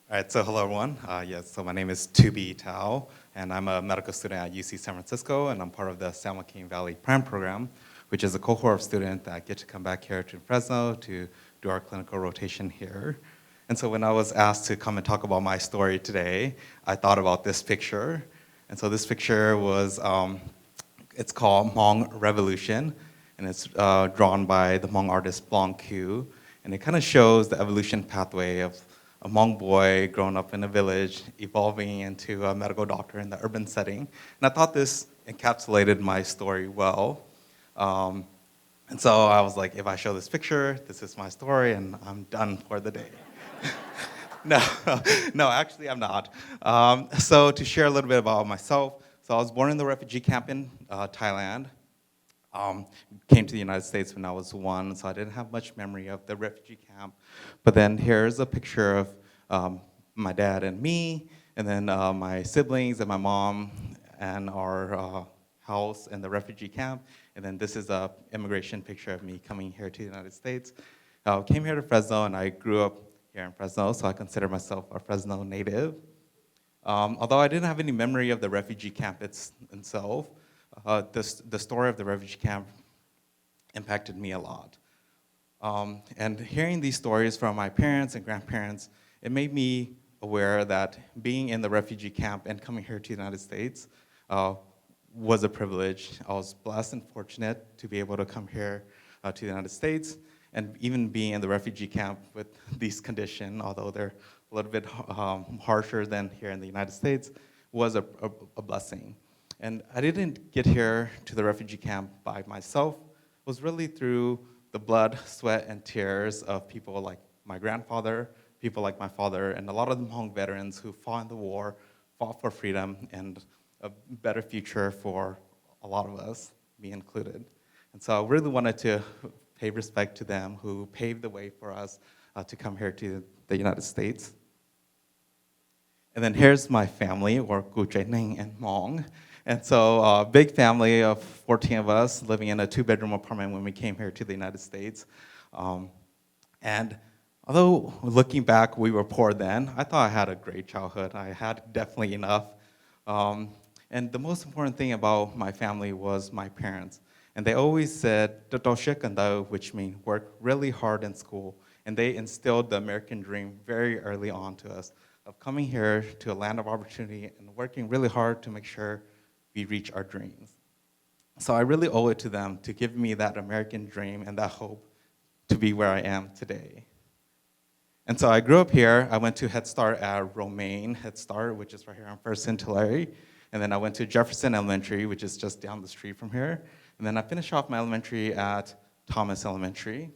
All right, so hello everyone. So my name is Tou Bee Thao, and I'm a medical student at UC San Francisco, and I'm part of the Joaquin Valley PRIME program, which is a cohort of students that get to come back here to Fresno to do our clinical rotation here. And so when I was asked to come and talk about my story today, I thought about this picture. And so this picture was, it's called Hmong Revolution, and it's drawn by the Hmong artist Blanc Q. And it kind of shows the evolution pathway of a Hmong boy growing up in a village, evolving into a medical doctor in the urban setting. And I thought this encapsulated my story well. And so I was like, if I show this picture, this is my story, and I'm done for the day. No, no, actually I'm not. So to share a little bit about myself, so I was born in the refugee camp in Thailand. Came to the United States when I was 1, so I didn't have much memory of the refugee camp. But then here's a picture of my dad and me, and then my siblings and my mom and our house in the refugee camp. And then this is an immigration picture of me coming here to the United States. Came here to Fresno, and I grew up here in Fresno, so I consider myself a Fresno native. Although I didn't have any memory of the refugee camp itself, the story of the refugee camp impacted me a lot. And hearing these stories from my parents and grandparents, it made me aware that being in the refugee camp and coming here to the United States was a privilege. I was blessed and fortunate to be able to come here to the United States, and even being in the refugee camp with these conditions, although they're a little bit harsher than here in the United States, was a blessing. And I didn't get here to the refugee camp by myself. It was really through the blood, sweat, and tears of people like my grandfather, people like my father, and a lot of the Hmong veterans who fought in the war, fought for freedom and a better future for a lot of us, me included. And so I really wanted to pay respect to them who paved the way for us to come here to the United States. And then here's my family, or Gu Jai Ning and Hmong. And so a big family of 14 of us living in a 2-bedroom apartment when we came here to the United States. And although looking back, we were poor then, I thought I had a great childhood. I had definitely enough. And the most important thing about my family was my parents. And they always said, "Totoshikanda," which means work really hard in school. And they instilled the American dream very early on to us of coming here to a land of opportunity and working really hard to make sure we reach our dreams. So I really owe it to them to give me that American dream and that hope to be where I am today. And so I grew up here. I went to Head Start at Romaine Head Start, which is right here on First and Tulare. And then I went to Jefferson Elementary, which is just down the street from here. And then I finished off my elementary at Thomas Elementary.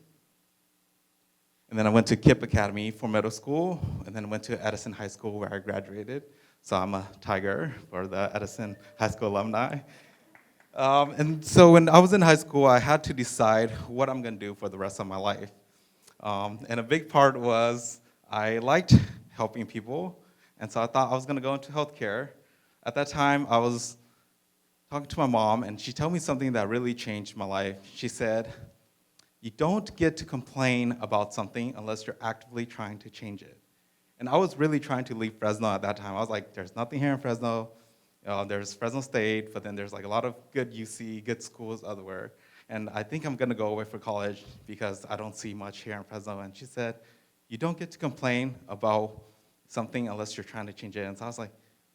And then I went to KIPP Academy for middle school, and then went to Edison High School where I graduated. So I'm a tiger for the Edison High School alumni. And so when I was in high school, I had to decide what I'm gonna do for the rest of my life. And a big part was I liked helping people, and so I thought I was gonna go into healthcare. At that time, I was talking to my mom, and she told me something that really changed my life. She said, "You don't get to complain about something unless you're actively trying to change it." And I was really trying to leave Fresno at that time. I was like, there's nothing here in Fresno. There's Fresno State, but then there's like a lot of good UC, good schools elsewhere. And I think I'm gonna go away for college because I don't see much here in Fresno. And she said, "You don't get to complain about something unless you're trying to change it." And so I was like,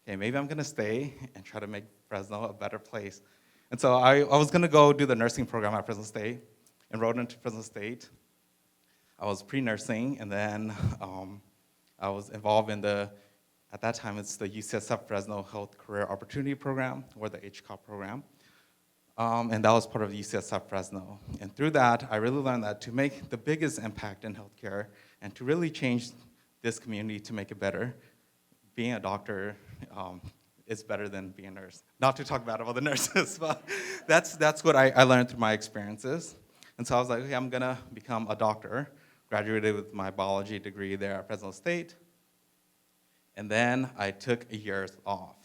okay, maybe I'm gonna stay and try to make Fresno a better place. And so I was gonna go do the nursing program at Fresno State, enrolled into Fresno State. I was pre-nursing, and then I was involved in at that time it's the UCSF Fresno Health Career Opportunity Program, or the HCOP program. And that was part of UCSF Fresno. And through that, I really learned that to make the biggest impact in healthcare and to really change this community to make it better, being a doctor is better than being a nurse. Not to talk bad about the nurses, but that's what I learned through my experiences. And so I was like, okay, I'm gonna become a doctor. Graduated with my biology degree there at Fresno State. And then I took years off.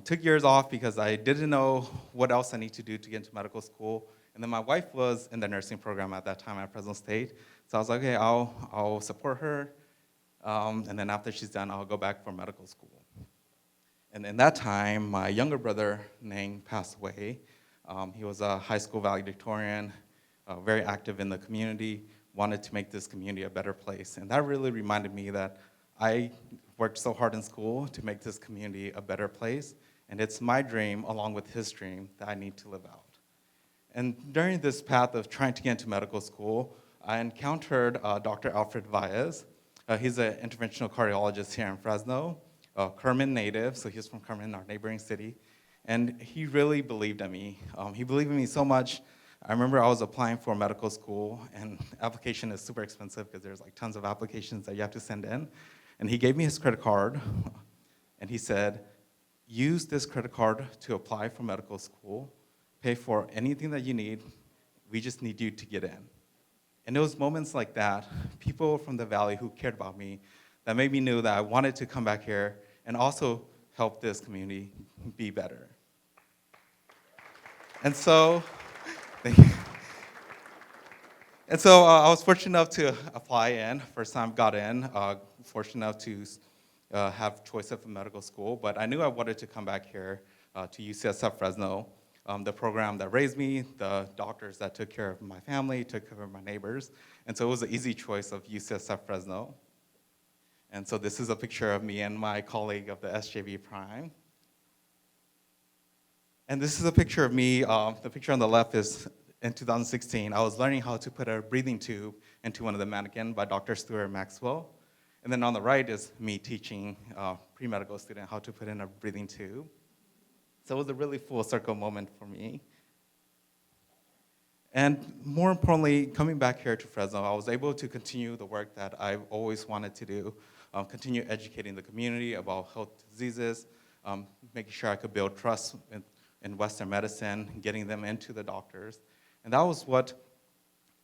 Took years off because I didn't know what else I need to do to get into medical school. And then my wife was in the nursing program at that time at Fresno State. So I was like, okay, I'll support her. And then after she's done, I'll go back for medical school. And in that time, my younger brother, Nang, passed away. He was a high school valedictorian, very active in the community, wanted to make this community a better place. And that really reminded me that I worked so hard in school to make this community a better place. And it's my dream, along with his dream, that I need to live out. And during this path of trying to get into medical school, I encountered Dr. Alfred Valles. He's an interventional cardiologist here in Fresno, a Kerman native, so he's from Kerman, our neighboring city. And he really believed in me. He believed in me so much. I remember I was applying for medical school, and application is super expensive because there's like tons of applications that you have to send in. And he gave me his credit card, and he said, use this credit card to apply for medical school, pay for anything that you need, we just need you to get in. And it was moments like that, people from the Valley who cared about me, that made me know that I wanted to come back here and also help this community be better. And so, thank you. And so I was fortunate enough to apply in. First time got in, fortunate enough to have choice of a medical school, but I knew I wanted to come back here to UCSF Fresno. The program that raised me, the doctors that took care of my family, took care of my neighbors. And so it was an easy choice of UCSF Fresno. And so this is a picture of me and my colleague of the SJV Prime. And this is a picture of me. The picture on the left is in 2016. I was learning how to put a breathing tube into one of the mannequin by Dr. Stuart Maxwell. And then on the right is me teaching pre-medical student how to put in a breathing tube. So it was a really full circle moment for me. And more importantly, coming back here to Fresno, I was able to continue the work that I've always wanted to do, continue educating the community about health diseases, making sure I could build trust in Western medicine, getting them into the doctors. And that was what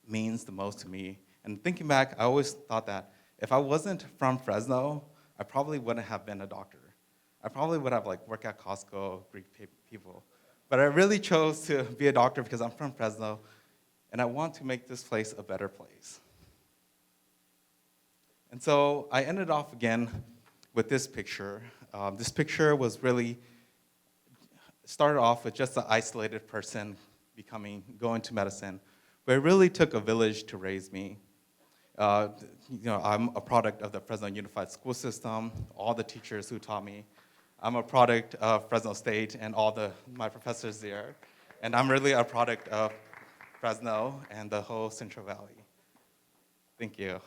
means the most to me. And thinking back, I always thought that if I wasn't from Fresno, I probably wouldn't have been a doctor. I probably would have worked at Costco, Greek people. But I really chose to be a doctor because I'm from Fresno, and I want to make this place a better place. And so I ended off again with this picture. This picture was really, started off with just an isolated person going to medicine, but it really took a village to raise me. I'm a product of the Fresno Unified School System, all the teachers who taught me. I'm a product of Fresno State and all my professors there. And I'm really a product of Fresno and the whole Central Valley. Thank you.